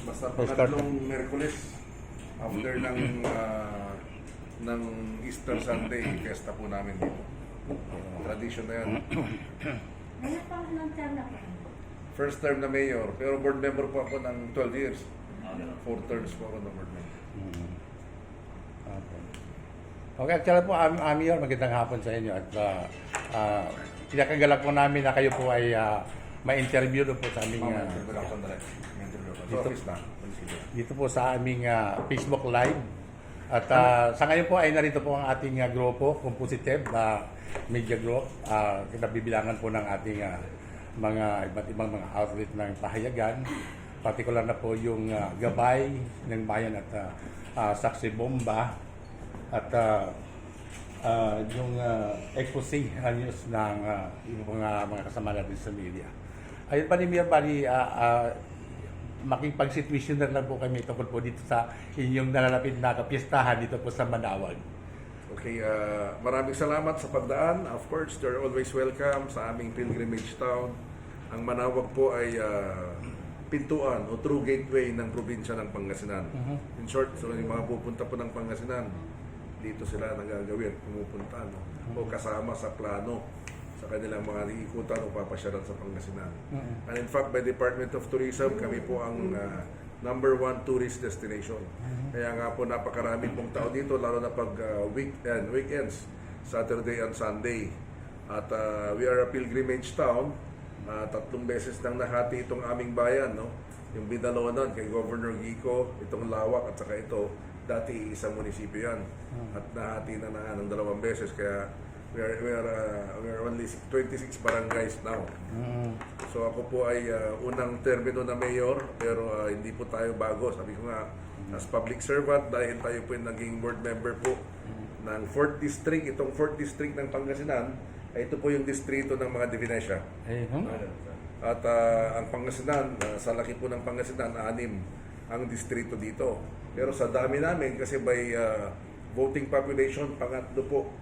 Basta Start. pangatlong Merkules after ng Easter Sunday, fiesta po namin dito. Tradition na yan. Ano pang ilang term na po? First term na mayor, pero board member po ako ng 12 years. 4 terms po ako ng board member. Okay. Okay, actually po, Mayor, magandang hapon sa inyo. At pinakagalak po namin na kayo po ay ma-interview doon po sa aming dito po sa aming Facebook Live. At sa ngayon po ay narito po ang ating grupo, Compositive Media Group. Kinabibilangan po ng ating mga iba't ibang mga outlet ng pahayagan. Partikular na po yung Gabay ng Bayan at Saksi Bomba at yung expose news ng yung mga kasama natin sa media. Ayun pa ni Mayor, bali makipagsitwasyon na lang po kami tungkol po dito sa inyong nalalapit na kapistahan dito po sa Manawag. Okay, maraming salamat sa pagdaan. Of course, they're always welcome sa aming pilgrimage town. Ang Manawag po ay pintuan o true gateway ng probinsya ng Pangasinan. In short, so yung mga pupunta po ng Pangasinan, dito sila nagagawin, pumupunta, no? O kasama sa plano sa kanilang mga ikutan o papasyaran sa Pangasinan. And in fact, by Department of Tourism, kami po ang number 1 tourist destination. Kaya nga po napakarami pong tao dito, lalo na pag weekends, Saturday and Sunday. At we are a pilgrimage town. 3 beses nang nahati itong aming bayan, no? Yung Bidalonan kay Governor Gico, itong Lawak at saka ito, dati isang munisipyo yan. At nahati na ng 2 beses, kaya we are only 26 barangays now. So ako po ay unang termino na mayor, pero hindi po tayo bago. Sabi ko nga, as public servant, dahil tayo po yung naging board member po ng 4th District, itong 4th District ng Pangasinan, ay ito po yung distrito ng mga Divinesia. At ang Pangasinan, sa laki po ng Pangasinan, 6 ang distrito dito. Pero sa dami namin, kasi by voting population, pangatlo po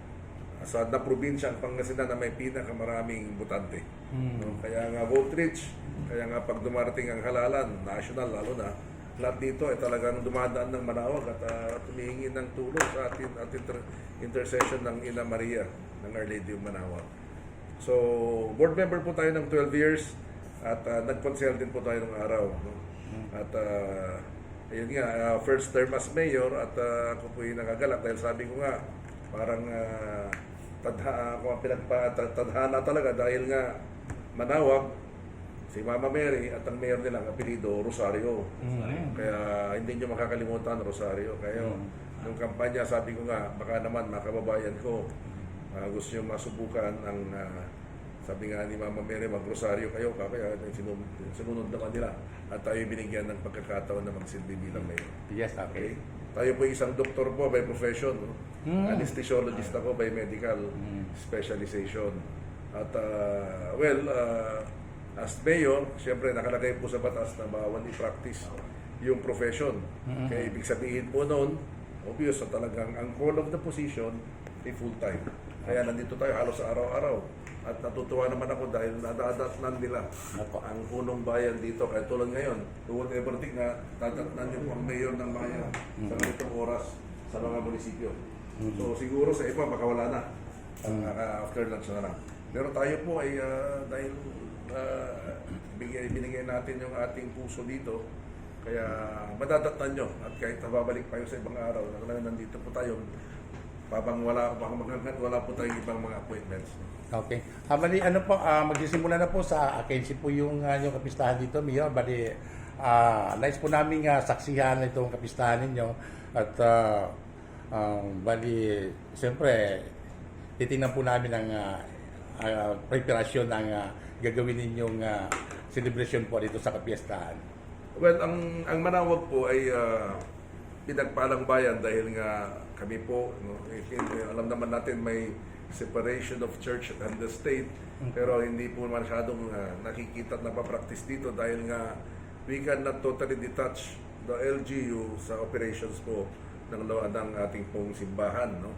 sa na probinsya ang Pangasinan na may pinakamaraming botante. No? Kaya nga vote rich, kaya nga pag dumarating ang halalan, national lalo na, lahat dito ay talagang dumadaan ng Manawag at tumihingi ng tulong sa atin at intercession ng Ina Maria ng Our Lady of Manawag. So, board member po tayo ng 12 years at nag-consel din po tayo ng araw. No? At ayun nga, first term as mayor at ako po yung nakagalak dahil sabi ko nga, parang tadhana talaga dahil nga Manawag, si Mama Mary at ang mayor nilang apelido, Rosario. Kaya hindi nyo makakalimutan Rosario. Kaya nung kampanya, sabi ko nga, baka naman mga kababayan ko, gusto nyo masubukan ang sabi nga ni Mama Mary, mag-Rosario kayo, kaya sinunod naman nila. At tayo binigyan ng pagkakataon na magsilbi bilang mayor. Yes, okay. Tayo po isang doktor po by profession. No? Anesthesiologist ako by medical specialization. At as mayor, siyempre nakalagay po sa batas na bawal i-practice yung profession. Kaya ibig sabihin po noon, obvious na talagang ang call of the position ay full-time. Kaya nandito tayo halos araw-araw. At natutuwa naman ako dahil nadadatnan nila ang punong bayan dito. Kaya tulad ngayon, who would ever think na dadatnan yung ang mayor ng bayan sa ganitong oras sa mga munisipyo. So siguro sa iba baka wala na. After lunch na lang. Pero tayo po ay dahil binigay natin yung ating puso dito, kaya madadatnan nyo. At kahit nababalik pa sa ibang araw, nandito po tayo, wala po tayong ibang mga appointments. Okay. Bali, ano po, magsisimula na po sa agency po yung kapistahan dito, Mayor. Bali, nais po namin saksihan itong kapistahan ninyo. At bali, siyempre, titingnan po namin ang preparasyon ng gagawin ninyong celebration po dito sa kapistahan. Well, ang Manawag po ay pinagpalang bayan dahil nga kami po, no, alam naman natin may separation of church and the state, pero hindi po masyadong nakikita at napapractice dito dahil nga we cannot totally detach the LGU sa operations po ng ating pong simbahan. No?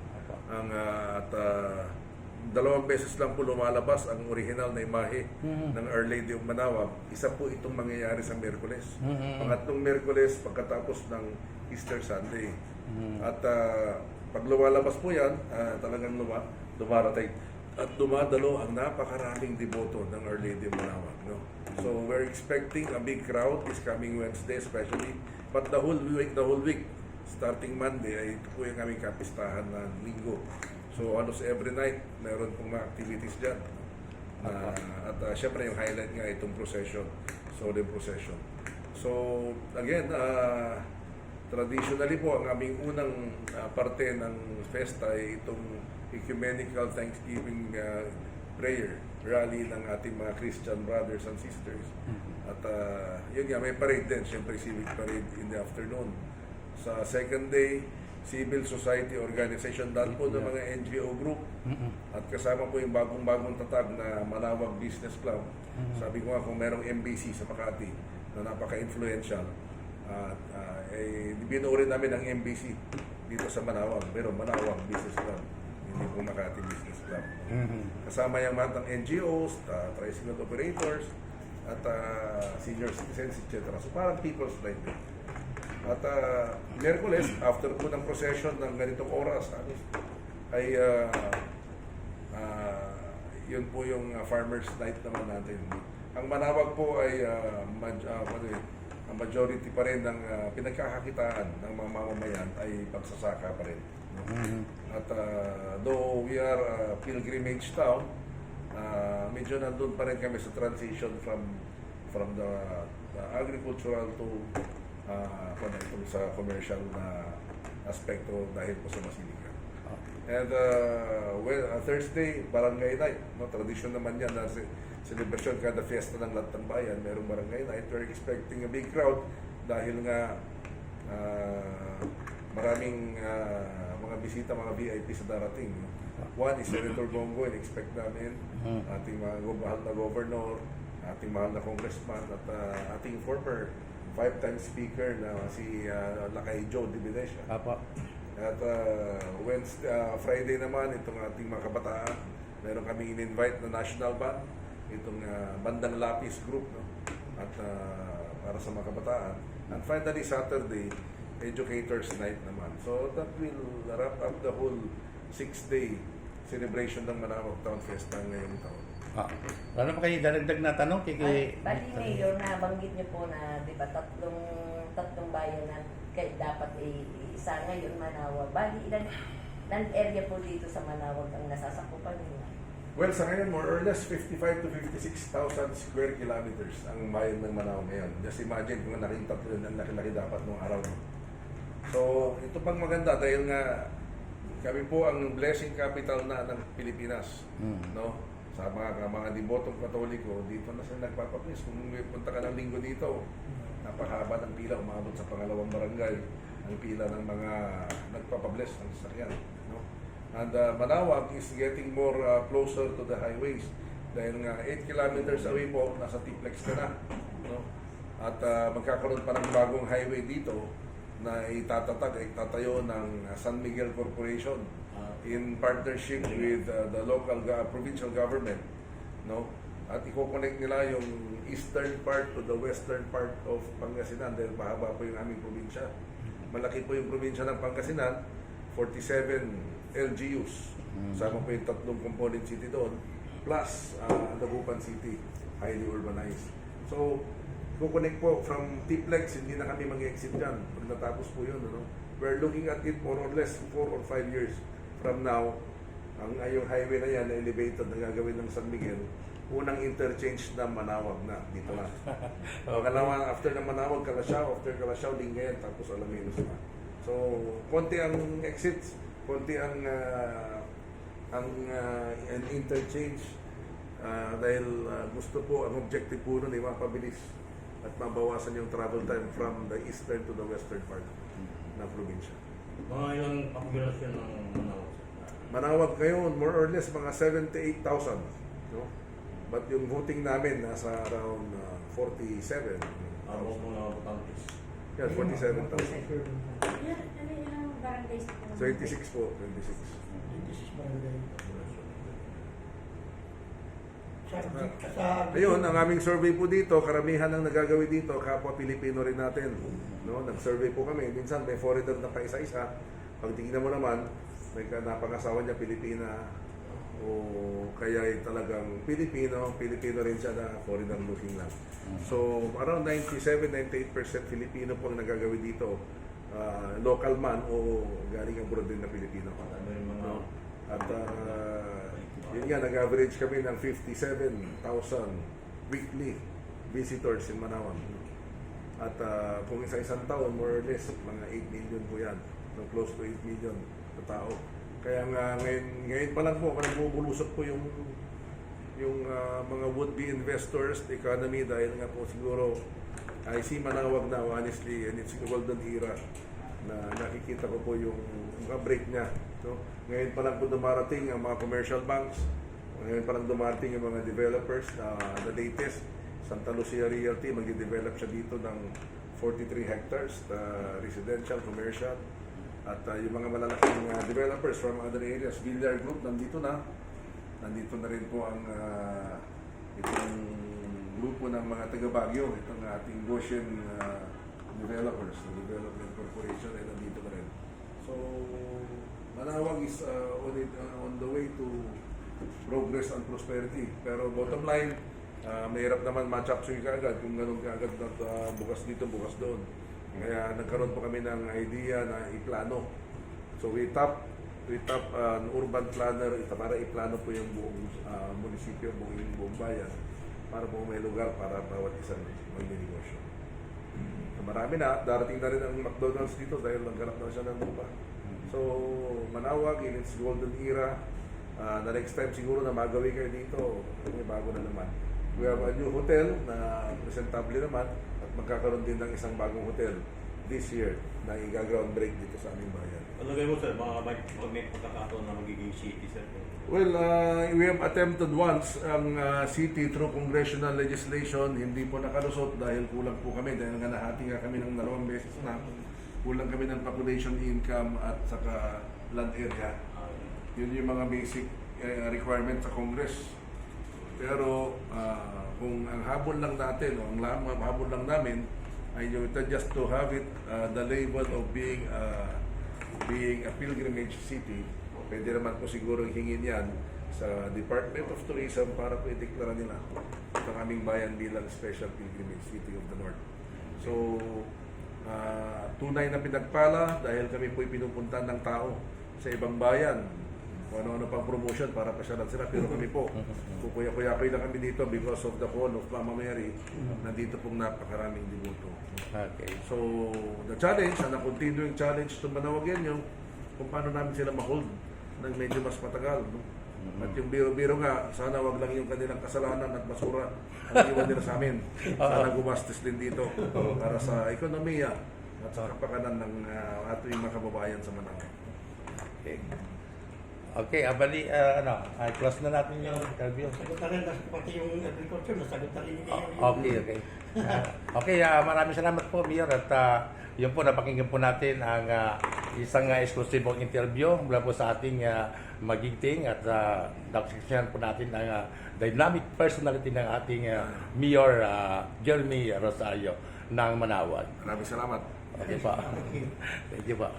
2 beses lang po lumalabas ang original na imahe ng Our Lady of Manawag. Isa po itong mangyayari sa Miyerkules. Pangatlong Miyerkules pagkatapos ng Easter Sunday. At pag lumalabas po yan, talagang dumarating. At dumadalo ang napakaraming deboto ng Our Lady of Manawag. No? So we're expecting a big crowd this coming Wednesday especially. But the whole week, starting Monday, ay ito po yung aming kapistahan na linggo. So almost every night, meron pong mga activities dyan. At syempre yung highlight nga itong procession, solemn procession. So again, traditionally po, ang aming unang parte ng festa ay itong ecumenical Thanksgiving prayer rally ng ating mga Christian brothers and sisters. At yun nga, may parade din, syempre civic parade in the afternoon. Sa second day, civil society organization, dahil po ng mga NGO group at kasama po yung bagong-bagong tatag na Manawag Business Club. Sabi ko nga kung merong MBC sa Makati na napaka-influential, binuo rin namin ang MBC dito sa Manawag, pero Manawag Business Club, hindi po Makati Business Club. Kasama yung mga ng NGOs, tricycle operators, at senior citizens, etc. So parang people's right din. At Miyerkules, after po ng procession ng ganitong oras, ay yun po yung farmers night naman natin. Ang Manawag po ay ang majority pa rin ng pinagkakakitaan ng mga mamamayan ay pagsasaka pa rin. At though we are a pilgrimage town, medyo nandun pa rin kami sa transition from the agricultural to sa commercial na aspekto dahil po sa Basilica. And Thursday, barangay night. No? Tradition naman yan na celebration kada fiesta ng lahat ng bayan. Merong barangay night. We're expecting a big crowd dahil nga maraming mga bisita, mga VIP sa darating. No? One is Senator Bongo, in-expect namin. Ating mga mahal na governor, ating mahal na congressman, at ating former 5-time speaker na si Lakay Joe Divinesha. Apa. At Friday naman, itong ating mga kabataan, meron kami in-invite na national band, itong Bandang Lapis group, no? At para sa mga kabataan. And finally, Saturday, Educators Night naman. So that will wrap up the whole 6-day celebration ng Manawag Town Fiesta ngayong taon. Ano pa kayo daragdag na tanong? Bali, Mayor, nabanggit niyo po na, di ba, tatlong bayan na dapat isa ngayon, Manawag. Bali, ilan area po dito sa Manawag ang nasasakupan niyo? Well, sa ngayon, more or less 55 to 56,000 square kilometers ang bayan ng Manawag ngayon. Just imagine kung naking tatlo ang laki-laki dapat nung araw. So, ito pang maganda dahil nga kami po ang blessing capital na ng Pilipinas. No? Sa mga debotong Katoliko, dito na sila nagpapaplis. Kung punta ka ng linggo dito, napakahaba ng pila, umabot sa pangalawang barangay ang pila ng mga nagpapabless ng sasakyan. No? And Manawag is getting more closer to the highways. Dahil nga 8 kilometers away po, nasa Tiplex ka na. No? At magkakaroon pa ng bagong highway dito na itatayo ng San Miguel Corporation in partnership with the local provincial government, no? At i-connect nila yung eastern part to the western part of Pangasinan dahil mahaba po yung aming probinsya. Malaki po yung probinsya ng Pangasinan, 47 LGUs. Sama po yung 3 component city doon, plus Dagupan City, highly urbanized. So, i-connect po from Tiplex, hindi na kami mag-exit dyan. Pag natapos po yun, no? We're looking at it more or less 4 or 5 years from now. Yung highway na yan, na elevated na gagawin ng San Miguel, unang interchange na Manawag na, dito na. Pangalawa, after ng Manawag, Calasiao, after Calasiao, Lingayen, tapos Alaminos na. So, konti ang exits, konti ang interchange, dahil gusto po, ang objective po nun ay mapabilis at mabawasan yung travel time from the eastern to the western part ng probinsya. Mga ilang populasyon ng Manawag? Manawag ngayon, more or less, mga 78,000. No? But yung voting namin, nasa around 47. Ako po na Batangas. Yeah, 47,000. Ilang barangays po? 26 po, 26. Ayun, ang aming survey po dito, karamihan ng nagagawi dito, kapwa Pilipino rin natin. No? Nag-survey po kami. Minsan may foreigner na pa isa-isa. Pag tingnan mo naman, may napangasawa niya Pilipina o kaya ay talagang Pilipino rin siya na foreigner looking lang. So, around 97-98% Filipino po ang nagagawi dito. Local man o galing abroad din na Pilipino. Ano yung mga... No? At yun nga, nag-average kami ng 57,000 weekly visitors in Manawan. At kung isa-isang taon, more or less, mga 8 million po yan. No, close to 8 million na tao. Kaya nga, ngayon pa lang po, nagbubulusok po yung mga would-be investors, the economy, dahil nga po siguro, I see Manawag now, honestly, and it's a golden era na nakikita ko po yung break niya. No? Ngayon pa lang po dumarating ang mga commercial banks, ngayon pa lang dumarating yung mga developers na the latest, Santa Lucia Realty, magde-develop siya dito ng 43 hectares, residential, commercial, at yung mga malalaking developers from other areas, Villar Group, nandito na rin po ang itong grupo ng mga taga Baguio, itong ating Goshen Developers, Development Corporation, ay nandito na rin. So, Manawag is on the way to progress and prosperity. Pero bottom line, mahirap naman matchapsuy ka agad kung ganun ka agad na bukas dito, bukas doon. Kaya nagkaroon po kami ng idea na iplano. So we tap an urban planner para iplano po yung buong munisipyo, buong bayan para po may lugar para bawat isang magnenegosyo. So marami na, darating na rin ang McDonald's dito dahil naghanap na siya ng lupa. So Manawag in its golden era, the next time siguro na magawi kayo dito, may bago na naman. We have a new hotel na presentable naman at magkakaroon din ng isang bagong hotel this year na i-ground break dito sa aming bayan. Palagay mo sir, may pagkakataon na magiging city sir? Well, we have attempted once ang city through congressional legislation, hindi po nakalusot dahil kulang po kami, dahil nga nahati nga kami ng 2 beses na, kulang kami ng population income at saka land area. Yun yung mga basic requirements sa Congress. Pero kung ang habol lang natin, o ang habol lang namin, ay just to have it the label of being a pilgrimage city, pwede naman po siguro hingin yan sa Department of Tourism para po i-declare nila ang aming bayan bilang special pilgrimage city of the North. So, tunay na pinagpala dahil kami po'y pinupuntan ng tao sa ibang bayan. Kung ano-ano pang promotion para pasyalan sila. Pero kami po, kukuya-kuya-kuya lang kami dito because of the call of Mama Mary. Nandito pong napakaraming devoto. Okay. So, the challenge, and the continuing challenge to Manawag yan yung kung paano namin sila ma-hold ng medyo mas matagal. No? At yung biro-biro nga, sana wag lang yung kanilang kasalanan at basura ang iwan nila sa amin. Sana gumastos din dito para sa ekonomiya at sa kapakanan ng ating mga kababayan sa Manawag. Okay. Okay, abali, close na natin yung interview. Sagot na rin, pati yung agriculture, nasagot na rin niya. Okay. Okay, maraming salamat po, Mayor. At yun po, napakinggan po natin ang isang eksklusibong interview mula po sa ating magiting at nakusiksyan po natin ang dynamic personality ng ating Mayor Jeremy Rosario ng Manawag. Maraming salamat. Okay pa. Thank you pa.